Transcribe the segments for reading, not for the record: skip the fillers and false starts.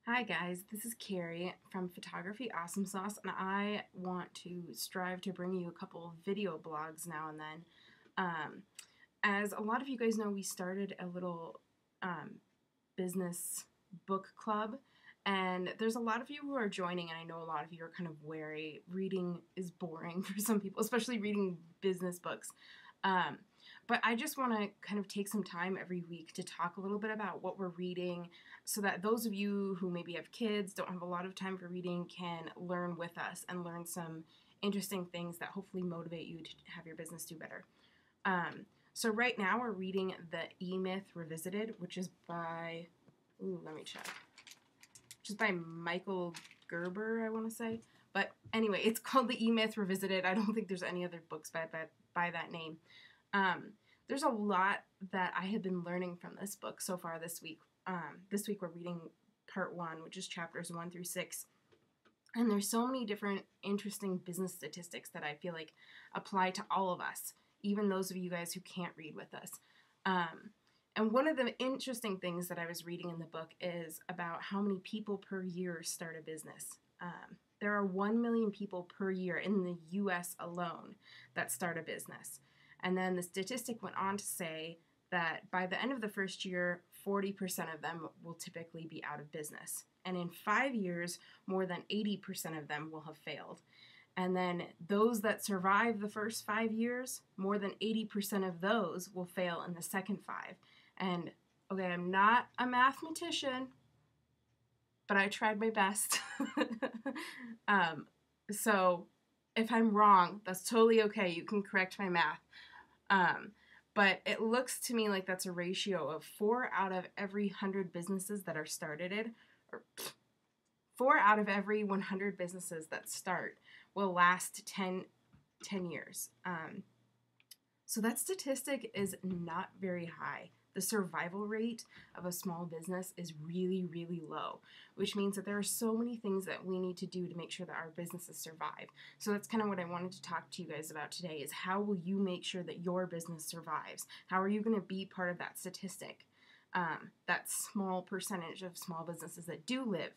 Hi guys, this is Carrie from Photography Awesome Sauce, and I want to strive to bring you a couple of video blogs now and then. As a lot of you guys know, we started a little business book club, and there's a lot of you who are joining, and I know a lot of you are kind of wary. Reading is boring for some people, especially reading business books. But I just want to kind of take some time every week to talk a little bit about what we're reading so that those of you who maybe have kids, don't have a lot of time for reading, can learn with us and learn some interesting things that hopefully motivate you to have your business do better. So right now we're reading The E-Myth Revisited, which is by, let me check, which is by Michael Gerber, I want to say. But anyway, it's called The E-Myth Revisited. I don't think there's any other books by that name. There's a lot that I have been learning from this book so far this week. This week we're reading part 1, which is chapters 1 through 6. And there's so many different interesting business statistics that I feel like apply to all of us, even those of you guys who can't read with us. And one of the interesting things that I was reading in the book is about how many people per year start a business. There are 1 million people per year in the US alone that start a business. And then the statistic went on to say that by the end of the first year, 40% of them will typically be out of business. And in 5 years, more than 80% of them will have failed. And then those that survive the first 5 years, more than 80% of those will fail in the second 5. And okay, I'm not a mathematician, but I tried my best. So if I'm wrong, that's totally okay. You can correct my math. But it looks to me like that's a ratio of 4 out of every 100 businesses that are started, or 4 out of every 100 businesses that start will last 10 years. So that statistic is not very high. The survival rate of a small business is really, really low, which means that there are so many things that we need to do to make sure that our businesses survive. So that's kind of what I wanted to talk to you guys about today is how will you make sure that your business survives? How are you going to be part of that statistic, that small percentage of small businesses that do live?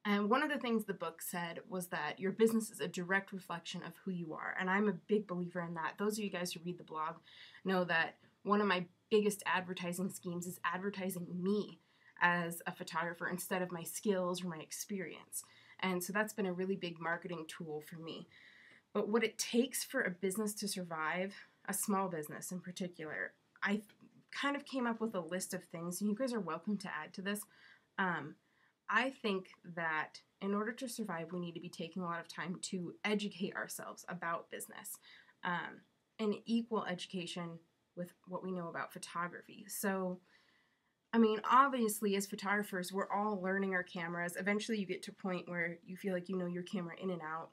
And one of the things the book said was that your business is a direct reflection of who you are. And I'm a big believer in that. Those of you guys who read the blog know that one of my biggest advertising schemes is advertising me as a photographer instead of my skills or my experience. And so that's been a really big marketing tool for me. But what it takes for a business to survive, a small business in particular, I kind of came up with a list of things, and you guys are welcome to add to this. I think that in order to survive, we need to be taking a lot of time to educate ourselves about business, and equal education with what we know about photography. So, I mean, obviously, as photographers, we're all learning our cameras. Eventually, you get to a point where you feel like you know your camera in and out.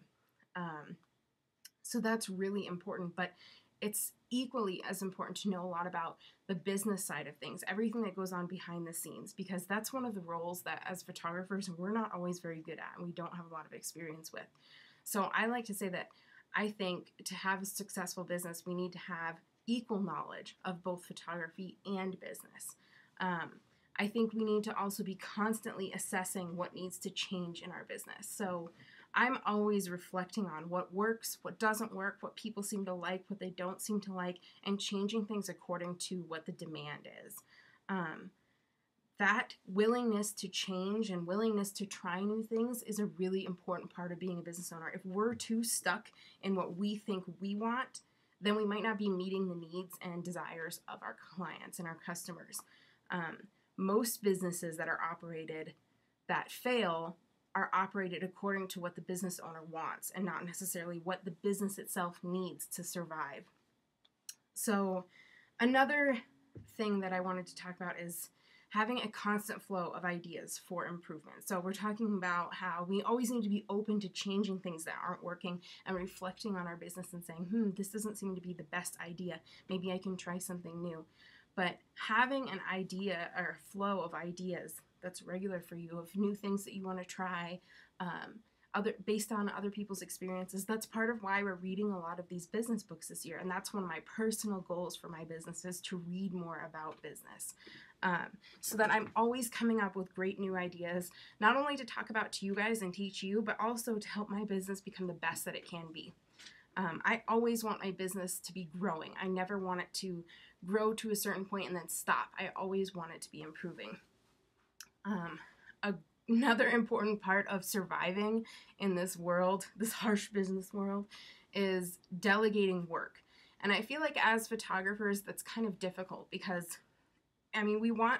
So that's really important, but it's equally as important to know a lot about the business side of things, everything that goes on behind the scenes, because that's one of the roles that as photographers, we're not always very good at and we don't have a lot of experience with. So I like to say that I think to have a successful business, we need to have equal knowledge of both photography and business. I think we need to also be constantly assessing what needs to change in our business. So I'm always reflecting on what works, what doesn't work, what people seem to like, what they don't seem to like, and changing things according to what the demand is. That willingness to change and willingness to try new things is a really important part of being a business owner. If we're too stuck in what we think we want, then we might not be meeting the needs and desires of our clients and our customers. Most businesses that are operated that fail are operated according to what the business owner wants and not necessarily what the business itself needs to survive. So another thing that I wanted to talk about is having a constant flow of ideas for improvement. So we're talking about how we always need to be open to changing things that aren't working and reflecting on our business and saying, this doesn't seem to be the best idea. Maybe I can try something new. But having an idea or a flow of ideas that's regular for you, of new things that you want to try, based on other people's experiences, that's part of why we're reading a lot of these business books this year. And that's one of my personal goals for my business is to read more about business. so that I'm always coming up with great new ideas, not only to talk about to you guys and teach you, but also to help my business become the best that it can be. I always want my business to be growing. I never want it to grow to a certain point and then stop. I always want it to be improving. Another important part of surviving in this world, this harsh business world, is delegating work. And I feel like as photographers, that's kind of difficult because, I mean,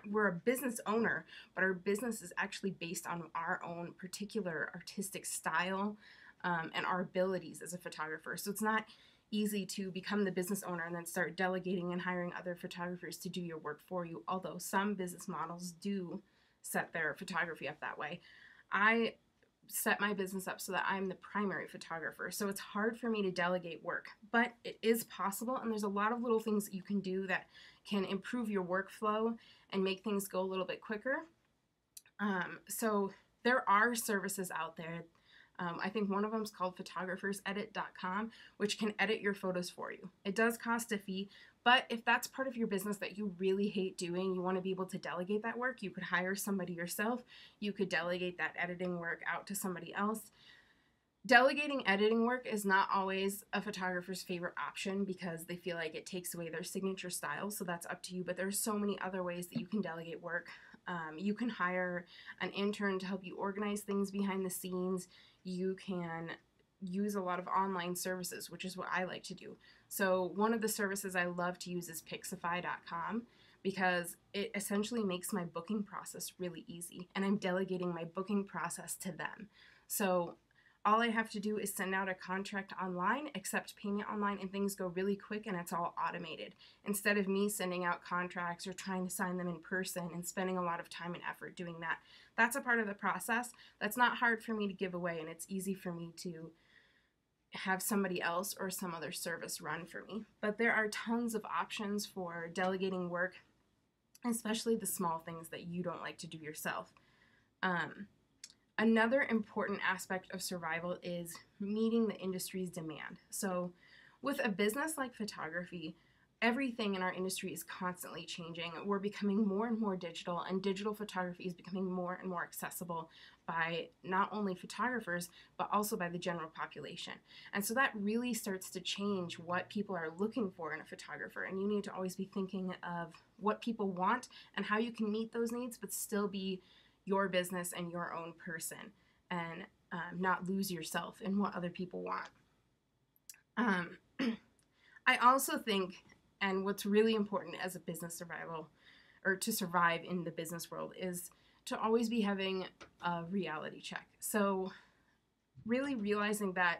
we're a business owner, but our business is actually based on our own particular artistic style and our abilities as a photographer. So it's not easy to become the business owner and then start delegating and hiring other photographers to do your work for you, although some business models do set their photography up that way. I set my business up so that I'm the primary photographer, so it's hard for me to delegate work, but it is possible, and there's a lot of little things that you can do that can improve your workflow and make things go a little bit quicker. So there are services out there. I think one of them is called photographersedit.com, which can edit your photos for you. It does cost a fee, but if that's part of your business that you really hate doing, you want to be able to delegate that work, you could hire somebody yourself. You could delegate that editing work out to somebody else. Delegating editing work is not always a photographer's favorite option because they feel like it takes away their signature style, so that's up to you, but there's so many other ways that you can delegate work. You can hire an intern to help you organize things behind the scenes. You can use a lot of online services, which is what I like to do. So one of the services I love to use is Pixify.com because it essentially makes my booking process really easy, and I'm delegating my booking process to them. So all I have to do is send out a contract online, accept payment online, and things go really quick and it's all automated. Instead of me sending out contracts or trying to sign them in person and spending a lot of time and effort doing that. That's a part of the process that's not hard for me to give away, and it's easy for me to have somebody else or some other service run for me. But there are tons of options for delegating work, especially the small things that you don't like to do yourself. Another important aspect of survival is meeting the industry's demand. So with a business like photography, everything in our industry is constantly changing. We're becoming more and more digital, and digital photography is becoming more and more accessible by not only photographers, but also by the general population. And so that really starts to change what people are looking for in a photographer. And you need to always be thinking of what people want and how you can meet those needs, but still be your business and your own person, and not lose yourself in what other people want. I also think, and what's really important as a business survival, or to survive in the business world, is to always be having a reality check. So really realizing that,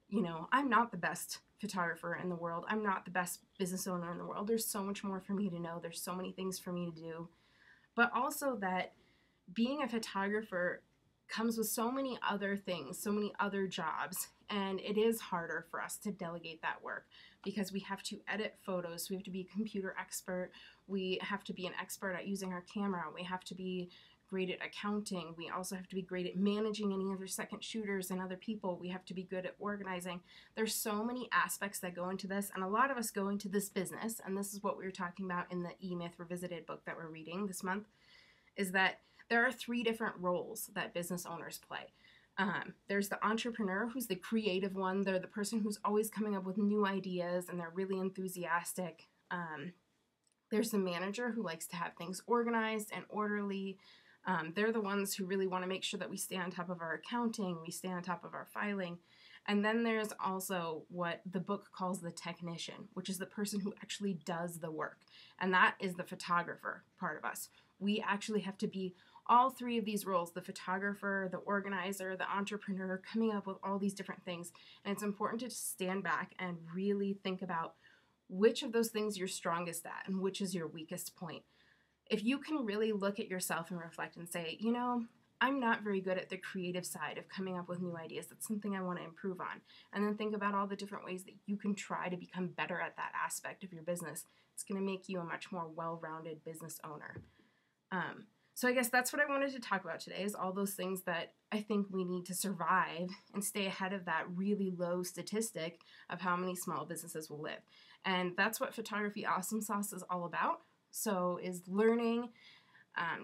you know, I'm not the best photographer in the world. I'm not the best business owner in the world. There's so much more for me to know. There's so many things for me to do. But also that being a photographer comes with so many other things, so many other jobs, and it is harder for us to delegate that work because we have to edit photos, we have to be a computer expert, we have to be an expert at using our camera, we have to be great at accounting, we also have to be great at managing any other second shooters and other people, we have to be good at organizing. There's so many aspects that go into this, and a lot of us go into this business, and this is what we were talking about in the E-Myth Revisited book that we're reading this month, is that there are 3 different roles that business owners play. There's the entrepreneur, who's the creative one. They're the person who's always coming up with new ideas and they're really enthusiastic. There's the manager, who likes to have things organized and orderly. They're the ones who really want to make sure that we stay on top of our accounting, we stay on top of our filing. And then there's also what the book calls the technician, which is the person who actually does the work. And that is the photographer part of us. We actually have to be all 3 of these roles: the photographer, the organizer, the entrepreneur, coming up with all these different things. And it's important to stand back and really think about which of those things you're strongest at and which is your weakest point. If you can really look at yourself and reflect and say, you know, I'm not very good at the creative side of coming up with new ideas. That's something I want to improve on. And then think about all the different ways that you can try to become better at that aspect of your business. It's going to make you a much more well-rounded business owner. So I guess that's what I wanted to talk about today, is all those things that I think we need to survive and stay ahead of that really low statistic of how many small businesses will live. And that's what Photography Awesome Sauce is all about. So is learning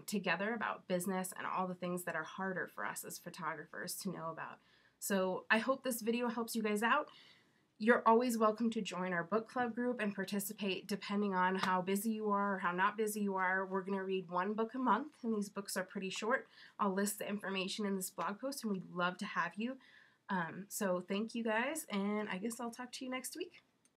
together about business and all the things that are harder for us as photographers to know about. So I hope this video helps you guys out. You're always welcome to join our book club group and participate depending on how busy you are or how not busy you are. We're going to read one book a month, and these books are pretty short. I'll list the information in this blog post, and we'd love to have you. So thank you guys, and I guess I'll talk to you next week.